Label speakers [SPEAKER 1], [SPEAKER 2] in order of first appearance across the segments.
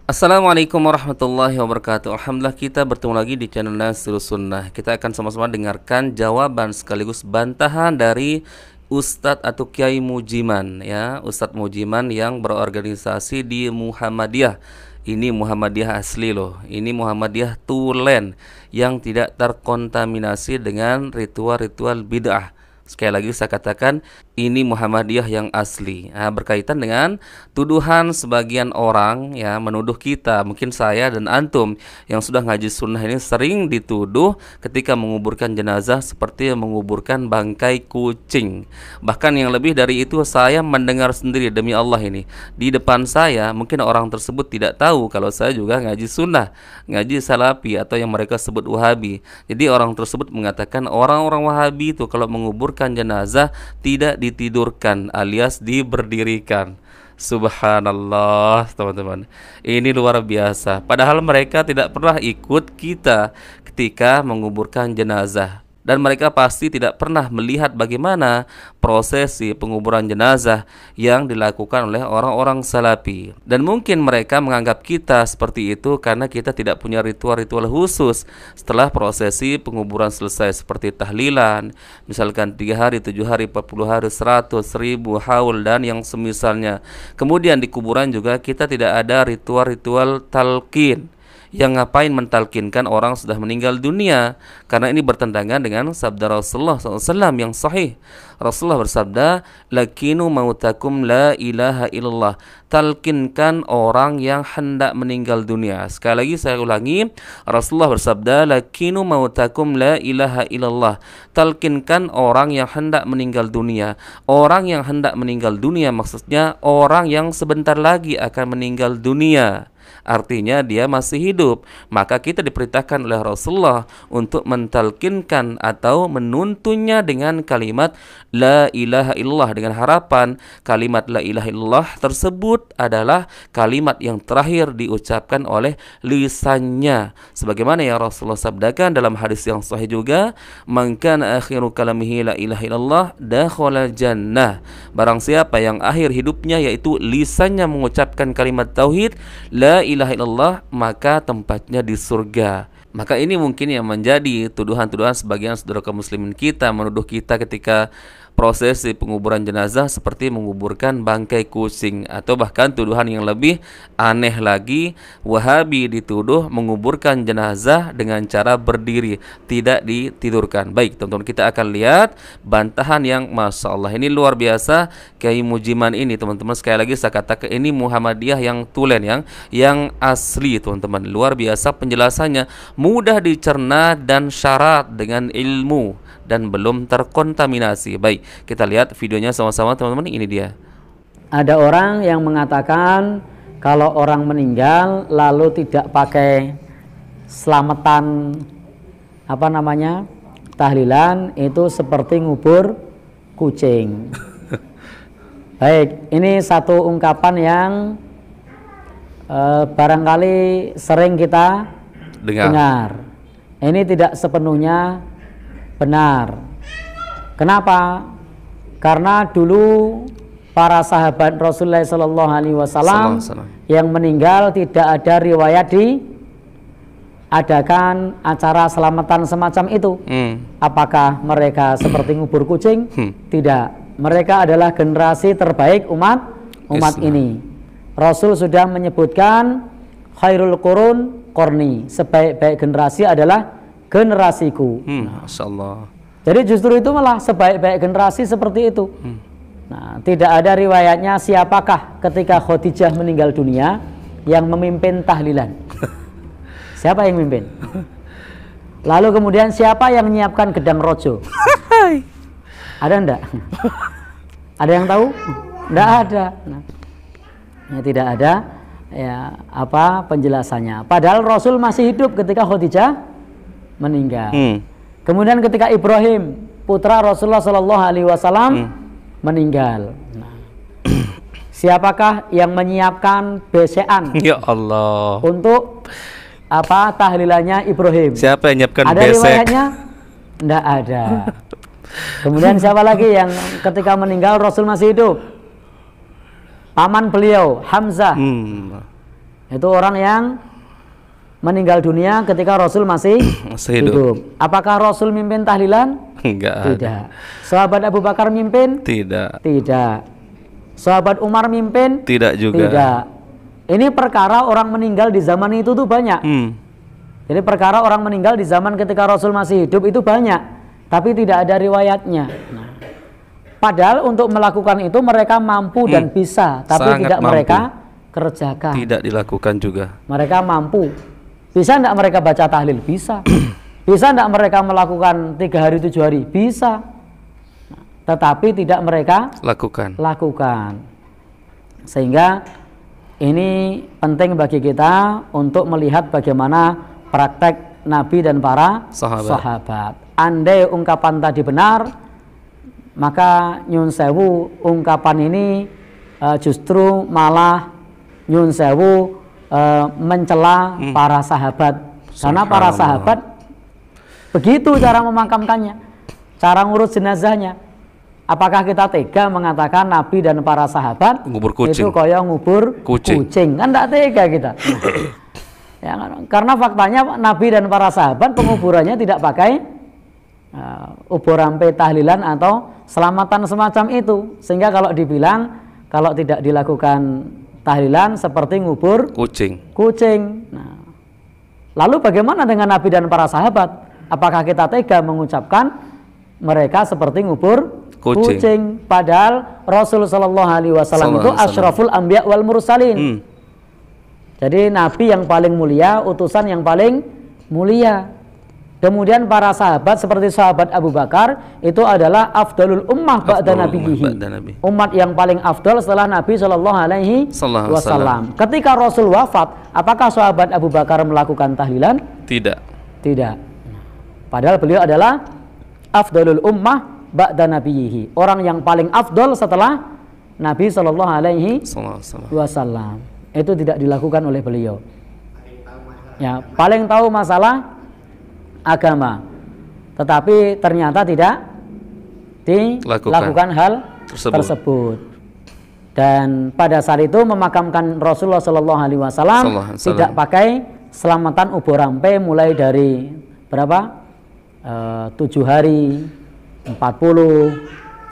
[SPEAKER 1] Assalamualaikum warahmatullahi wabarakatuh. Alhamdulillah kita bertemu lagi di channel Nasrus Sunnah. Kita akan sama-sama dengarkan jawaban sekaligus bantahan dari Ustadz atau Kiai Mujiman, ya, Ustadz Mujiman yang berorganisasi di Muhammadiyah. Ini Muhammadiyah asli loh. Ini Muhammadiyah tulen yang tidak terkontaminasi dengan ritual-ritual bid'ah. Sekali lagi saya katakan, ini Muhammadiyah yang asli. Nah, berkaitan dengan tuduhan sebagian orang ya menuduh kita, mungkin saya dan antum yang sudah ngaji sunnah ini sering dituduh ketika menguburkan jenazah seperti menguburkan bangkai kucing. Bahkan yang lebih dari itu, saya mendengar sendiri, demi Allah ini di depan saya, mungkin orang tersebut tidak tahu kalau saya juga ngaji sunnah, ngaji salafi atau yang mereka sebut wahabi. Jadi orang tersebut mengatakan orang-orang wahabi itu kalau menguburkan jenazah tidak ditidurkan alias diberdirikan. Subhanallah, teman-teman. Ini luar biasa. Padahal mereka tidak pernah ikut kita ketika menguburkan jenazah. Dan mereka pasti tidak pernah melihat bagaimana prosesi penguburan jenazah yang dilakukan oleh orang-orang salafi. Dan mungkin mereka menganggap kita seperti itu karena kita tidak punya ritual-ritual khusus setelah prosesi penguburan selesai, seperti tahlilan, misalkan 3 hari, 7 hari, 40 hari, 100, 1000, haul, dan yang semisalnya. Kemudian di kuburan juga kita tidak ada ritual-ritual talqin. Yang ngapain mentalkinkan orang sudah meninggal dunia? Karena ini bertentangan dengan sabda Rasulullah SAW yang sahih. Rasulullah bersabda, lakinu mautakum la ilaha illallah. Talkinkan orang yang hendak meninggal dunia. Sekali lagi saya ulangi, Rasulullah bersabda, lakinu mautakum la ilaha illallah. Talkinkan orang yang hendak meninggal dunia. Orang yang hendak meninggal dunia maksudnya orang yang sebentar lagi akan meninggal dunia. Artinya dia masih hidup. Maka kita diperintahkan oleh Rasulullah untuk mentalkinkan atau menuntunnya dengan kalimat la ilaha illallah, dengan harapan kalimat la ilaha illallah tersebut adalah kalimat yang terakhir diucapkan oleh lisannya. Sebagaimana yang Rasulullah sabdakan dalam hadis yang sahih juga, man kana akhiru kalamihi la ilaha illallah dakhala jannah. Barang siapa yang akhir hidupnya yaitu lisannya mengucapkan kalimat tauhid la ilaha illallah, maka tempatnya di surga. Maka ini mungkin yang menjadi tuduhan-tuduhan sebagian saudara kaum muslimin kita menuduh kita ketika prosesi penguburan jenazah seperti menguburkan bangkai kucing, atau bahkan tuduhan yang lebih aneh lagi, Wahabi dituduh menguburkan jenazah dengan cara berdiri, tidak ditidurkan. Baik teman-teman, kita akan lihat bantahan yang Masya Allah ini luar biasa. Kiai Mujiman ini teman-teman, sekali lagi saya katakan ini Muhammadiyah yang tulen, yang asli teman-teman. Luar biasa penjelasannya, mudah dicerna dan syarat dengan ilmu dan belum terkontaminasi. Baik, kita lihat videonya sama-sama teman-teman. Ini dia.
[SPEAKER 2] Ada orang yang mengatakan kalau orang meninggal lalu tidak pakai selamatan tahlilan itu seperti ngubur kucing. Baik, ini satu ungkapan yang barangkali sering kita dengar. Ini tidak sepenuhnya benar. Kenapa? Karena dulu para sahabat Rasulullah SAW yang meninggal tidak ada riwayat diadakan acara selamatan semacam itu. Apakah mereka seperti ngubur kucing? Tidak. Mereka adalah generasi terbaik umat ini. Rasul sudah menyebutkan khairul qurun qarni, sebaik-baik generasi adalah generasiku.
[SPEAKER 1] Masya Allah.
[SPEAKER 2] Jadi justru itu malah sebaik-baik generasi seperti itu. Nah, tidak ada riwayatnya siapakah ketika Khadijah meninggal dunia yang memimpin tahlilan. Siapa yang memimpin? Lalu kemudian siapa yang menyiapkan gedang rojo? Ada enggak? Ada yang tahu? Enggak ada. Nah, ya, tidak ada ya penjelasannya. Padahal Rasul masih hidup ketika Khadijah meninggal. Kemudian ketika Ibrahim putra Rasulullah SAW meninggal, siapakah yang menyiapkan besean? Ya Allah. Untuk tahlilannya Ibrahim?
[SPEAKER 1] Siapa yang menyiapkan
[SPEAKER 2] ada besek? Riwayatnya? Tidak ada. Kemudian siapa lagi yang ketika meninggal Rasul masih hidup? Paman beliau Hamzah. Itu orang yang meninggal dunia ketika Rasul masih hidup. Apakah Rasul mimpin tahlilan?
[SPEAKER 1] Enggak.
[SPEAKER 2] Tidak. Sahabat Abu Bakar mimpin?
[SPEAKER 1] Tidak.
[SPEAKER 2] Tidak. Sahabat Umar mimpin?
[SPEAKER 1] Tidak juga.
[SPEAKER 2] Tidak. Ini perkara orang meninggal di zaman itu tuh banyak. Jadi perkara orang meninggal di zaman ketika Rasul masih hidup itu banyak, tapi tidak ada riwayatnya. Nah, padahal untuk melakukan itu mereka mampu dan bisa, tapi
[SPEAKER 1] sangat
[SPEAKER 2] tidak
[SPEAKER 1] mampu.
[SPEAKER 2] Mereka kerjakan.
[SPEAKER 1] Tidak dilakukan juga.
[SPEAKER 2] Mereka mampu. Bisa tidak mereka baca tahlil? Bisa. Bisa tidak mereka melakukan 3 hari 7 hari? Bisa. Nah, tetapi tidak mereka lakukan. Sehingga ini penting bagi kita untuk melihat bagaimana praktek Nabi dan para sahabat. Andai ungkapan tadi benar, maka nyun sewu ungkapan ini justru malah nyun sewu mencela para sahabat. Karena para sahabat begitu cara memakamkannya, cara ngurus jenazahnya. Apakah kita tega mengatakan Nabi dan para sahabat itu kaya ngubur kucing? Kan tidak tega kita. Ya, karena faktanya Nabi dan para sahabat penguburannya tidak pakai uburampe tahlilan atau selamatan semacam itu. Sehingga kalau dibilang kalau tidak dilakukan tahlilan seperti ngubur kucing. Nah, lalu bagaimana dengan Nabi dan para sahabat? Apakah kita tega mengucapkan mereka seperti ngubur kucing? Padahal Rasul sallallahu alaihi wasallam itu asyraful anbiya wal mursalin. Jadi Nabi yang paling mulia, utusan yang paling mulia. Kemudian para sahabat seperti sahabat Abu Bakar itu adalah afdalul ummah ba'da nabiyhi. Umat yang paling afdal setelah Nabi sallallahu alaihi wasallam. Ketika Rasul wafat, apakah sahabat Abu Bakar melakukan tahlilan? Tidak. Padahal beliau adalah afdalul ummah ba'da nabiyhi. Orang yang paling afdal setelah Nabi sallallahu alaihi wasallam. Itu tidak dilakukan oleh beliau. Ya, paling tahu masalah agama, tetapi ternyata tidak dilakukan hal tersebut. Dan pada saat itu memakamkan Rasulullah Sallallahu Alaihi Wasallam tidak pakai selamatan uburampe mulai dari berapa? 7 hari, 40,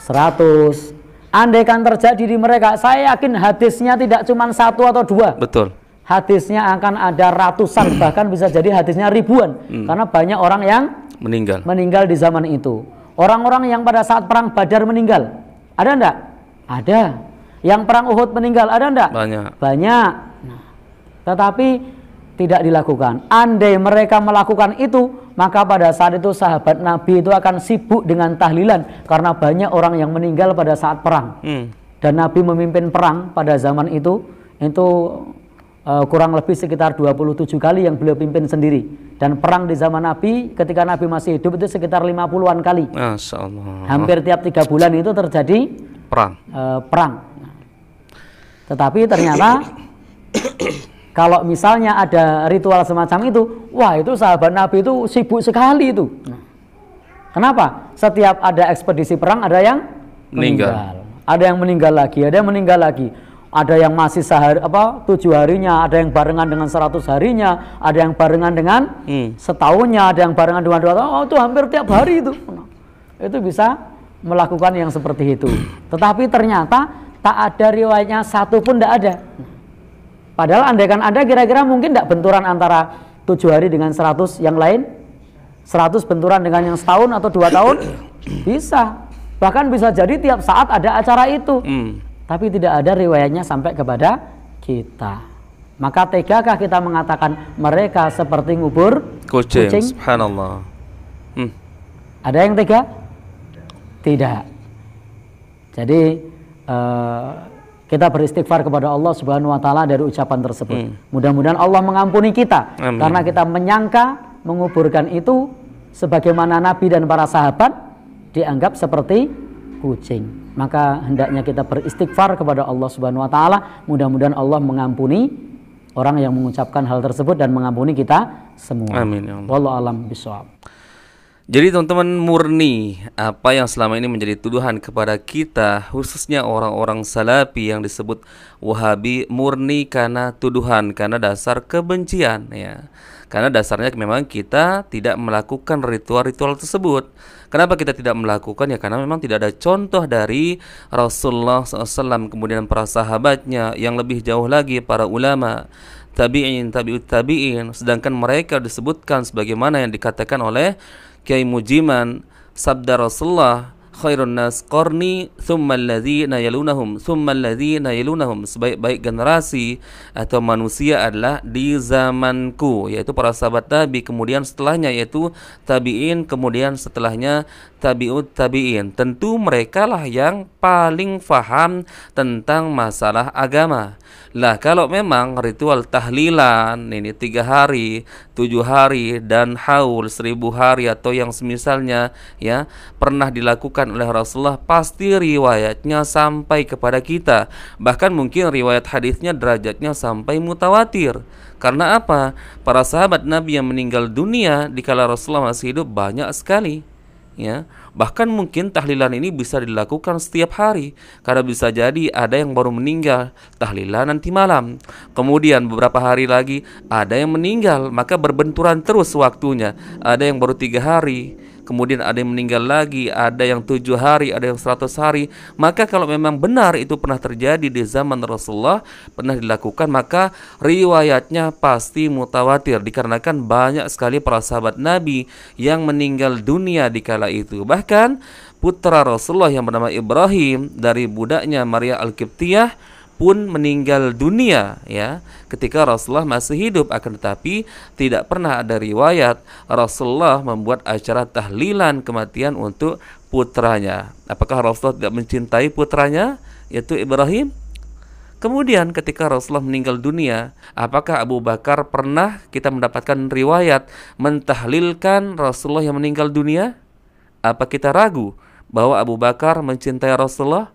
[SPEAKER 2] 100. Andaikan terjadi di mereka, saya yakin hadisnya tidak cuma 1 atau 2.
[SPEAKER 1] Betul.
[SPEAKER 2] Hadisnya akan ada ratusan, bahkan bisa jadi hadisnya ribuan. Karena banyak orang yang meninggal di zaman itu. Orang-orang yang pada saat perang Badar meninggal, ada enggak? Ada. Yang perang Uhud meninggal, ada enggak? Banyak. Nah, tetapi tidak dilakukan. Andai mereka melakukan itu, maka pada saat itu sahabat Nabi itu akan sibuk dengan tahlilan karena banyak orang yang meninggal pada saat perang. Dan Nabi memimpin perang pada zaman itu kurang lebih sekitar 27 kali yang beliau pimpin sendiri. Dan perang di zaman Nabi ketika Nabi masih hidup itu sekitar 50-an kali.
[SPEAKER 1] Masya Allah.
[SPEAKER 2] Hampir tiap 3 bulan itu terjadi perang. Tetapi ternyata kalau misalnya ada ritual semacam itu, wah itu sahabat Nabi itu sibuk sekali itu. Kenapa? Setiap ada ekspedisi perang ada yang meninggal. Ada yang meninggal lagi, ada yang meninggal lagi. Ada yang masih 7 harinya, ada yang barengan dengan 100 harinya, ada yang barengan dengan setahunnya, ada yang barengan dengan 2 tahun. Oh, itu hampir tiap hari itu. Itu bisa melakukan yang seperti itu. Tetapi ternyata tak ada riwayatnya satu pun tidak ada. Padahal andaikan ada, kira-kira mungkin tidak benturan antara 7 hari dengan 100 yang lain? 100 benturan dengan yang setahun atau 2 tahun? Bisa. Bahkan bisa jadi tiap saat ada acara itu. Tapi tidak ada riwayatnya sampai kepada kita. Maka tegakah kita mengatakan mereka seperti ngubur kucing?
[SPEAKER 1] Subhanallah.
[SPEAKER 2] Ada yang tega? Tidak. Jadi kita beristighfar kepada Allah Subhanahu wa taala dari ucapan tersebut. Mudah-mudahan Allah mengampuni kita. Amin. Karena kita menyangka menguburkan itu sebagaimana Nabi dan para sahabat dianggap seperti kucing. Maka hendaknya kita beristighfar kepada Allah Subhanahu wa taala. Mudah-mudahan Allah mengampuni orang yang mengucapkan hal tersebut dan mengampuni kita semua.
[SPEAKER 1] Amin ya Allah.
[SPEAKER 2] Wallahu a'lam bishawab.
[SPEAKER 1] Jadi teman-teman, murni apa yang selama ini menjadi tuduhan kepada kita, khususnya orang-orang salafi yang disebut Wahabi, murni karena tuduhan, karena dasar kebencian ya. Karena dasarnya memang kita tidak melakukan ritual-ritual tersebut. Kenapa kita tidak melakukan? Ya karena memang tidak ada contoh dari Rasulullah SAW, kemudian para sahabatnya, yang lebih jauh lagi para ulama, tabi'in, tabi'ut tabi'in. Sedangkan mereka disebutkan sebagaimana yang dikatakan oleh Kiai Mujiman, sabda Rasulullah, khairun nas qarni thumma alladhina yalunahum thumma alladhina yalunahum, sebaik-baik generasi atau manusia adalah di zamanku, yaitu para sahabat Nabi, kemudian setelahnya yaitu tabi'in, kemudian setelahnya tabi'ut tabi'in. Tentu mereka lah yang paling faham tentang masalah agama. Lah kalau memang ritual tahlilan ini 3 hari, 7 hari, dan haul 1000 hari atau yang semisalnya ya pernah dilakukan oleh Rasulullah, pasti riwayatnya sampai kepada kita. Bahkan mungkin riwayat hadisnya derajatnya sampai mutawatir. Karena apa? Para sahabat Nabi yang meninggal dunia dikala Rasulullah masih hidup banyak sekali. Ya, bahkan mungkin tahlilan ini bisa dilakukan setiap hari, karena bisa jadi ada yang baru meninggal tahlilan nanti malam, kemudian beberapa hari lagi ada yang meninggal, maka berbenturan terus waktunya. Ada yang baru 3 hari, kemudian ada yang meninggal lagi, ada yang 7 hari, ada yang 100 hari. Maka kalau memang benar itu pernah terjadi di zaman Rasulullah, pernah dilakukan, maka riwayatnya pasti mutawatir, dikarenakan banyak sekali para sahabat Nabi yang meninggal dunia di kala itu. Bahkan putra Rasulullah yang bernama Ibrahim dari budaknya Maria Al-Qibtiyah pun meninggal dunia ya ketika Rasulullah masih hidup. Akan tetapi tidak pernah ada riwayat Rasulullah membuat acara tahlilan kematian untuk putranya. Apakah Rasulullah tidak mencintai putranya yaitu Ibrahim? Kemudian ketika Rasulullah meninggal dunia, apakah Abu Bakar pernah kita mendapatkan riwayat mentahlilkan Rasulullah yang meninggal dunia? Apa kita ragu bahwa Abu Bakar mencintai Rasulullah?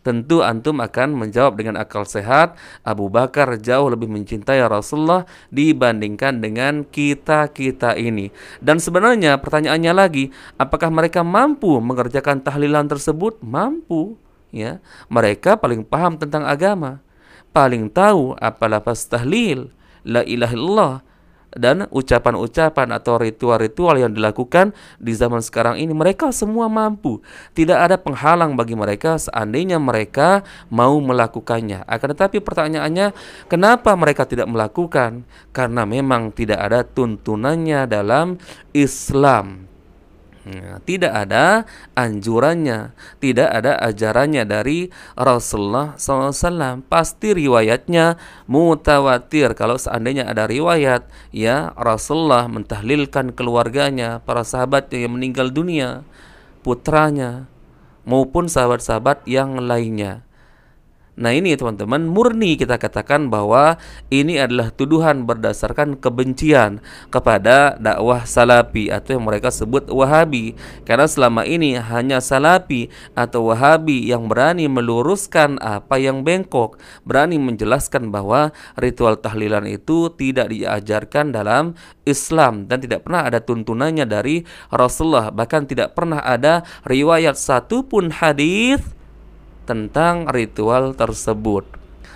[SPEAKER 1] Tentu antum akan menjawab dengan akal sehat, Abu Bakar jauh lebih mencintai Rasulullah dibandingkan dengan kita-kita ini. Dan sebenarnya pertanyaannya lagi, apakah mereka mampu mengerjakan tahlilan tersebut? Mampu, ya. Mereka paling paham tentang agama, paling tahu apa lafaz tahlil, la ilaha illallah, dan ucapan-ucapan atau ritual-ritual yang dilakukan di zaman sekarang ini. Mereka semua mampu. Tidak ada penghalang bagi mereka seandainya mereka mau melakukannya. Akan tetapi pertanyaannya, kenapa mereka tidak melakukan? Karena memang tidak ada tuntunannya dalam Islam. Tidak ada anjurannya, tidak ada ajarannya dari Rasulullah SAW. Pasti riwayatnya mutawatir. Kalau seandainya ada riwayat ya Rasulullah mentahlilkan keluarganya, para sahabat yang meninggal dunia, putranya maupun sahabat-sahabat yang lainnya. Nah ini teman-teman, murni kita katakan bahwa ini adalah tuduhan berdasarkan kebencian kepada dakwah salafi atau yang mereka sebut Wahabi. Karena selama ini hanya salafi atau Wahabi yang berani meluruskan apa yang bengkok, berani menjelaskan bahwa ritual tahlilan itu tidak diajarkan dalam Islam dan tidak pernah ada tuntunannya dari Rasulullah. Bahkan tidak pernah ada riwayat satupun hadis tentang ritual tersebut.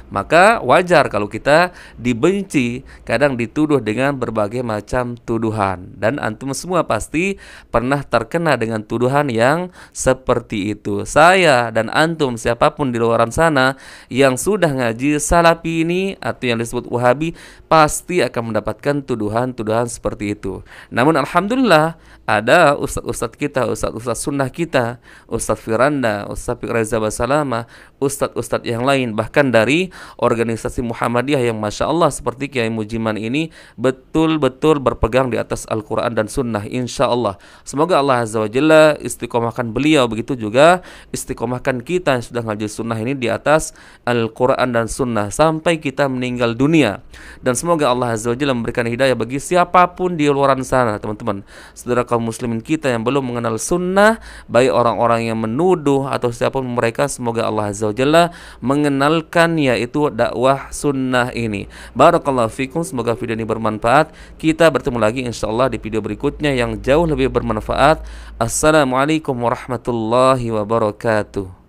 [SPEAKER 1] Maka wajar kalau kita dibenci, kadang dituduh dengan berbagai macam tuduhan. Dan antum semua pasti pernah terkena dengan tuduhan yang seperti itu. Saya dan antum, siapapun di luar sana yang sudah ngaji salafi ini atau yang disebut Wahabi, pasti akan mendapatkan tuduhan-tuduhan seperti itu. Namun alhamdulillah ada ustadz-ustadz kita, ustadz-ustadz sunnah kita, Ustadz Firanda, Ustadz Reza Basalama, ustadz-ustadz yang lain, bahkan dari organisasi Muhammadiyah yang Masya Allah seperti Kiai Mujiman ini betul-betul berpegang di atas Al-Quran dan Sunnah, insya Allah. Semoga Allah Azza wa Jalla istiqomahkan beliau, begitu juga istiqomahkan kita yang sudah ngaji sunnah ini di atas Al-Quran dan Sunnah sampai kita meninggal dunia. Dan semoga Allah Azza wa Jalla memberikan hidayah bagi siapapun di luar sana, teman-teman, saudara kaum kaum muslimin kita yang belum mengenal sunnah, baik orang-orang yang menuduh atau siapapun mereka, semoga Allah Azza wa Jalla mengenalkan yaitu dakwah sunnah ini. Barakallahu fikum, semoga video ini bermanfaat. Kita bertemu lagi insyaallah di video berikutnya yang jauh lebih bermanfaat. Assalamualaikum warahmatullahi wabarakatuh.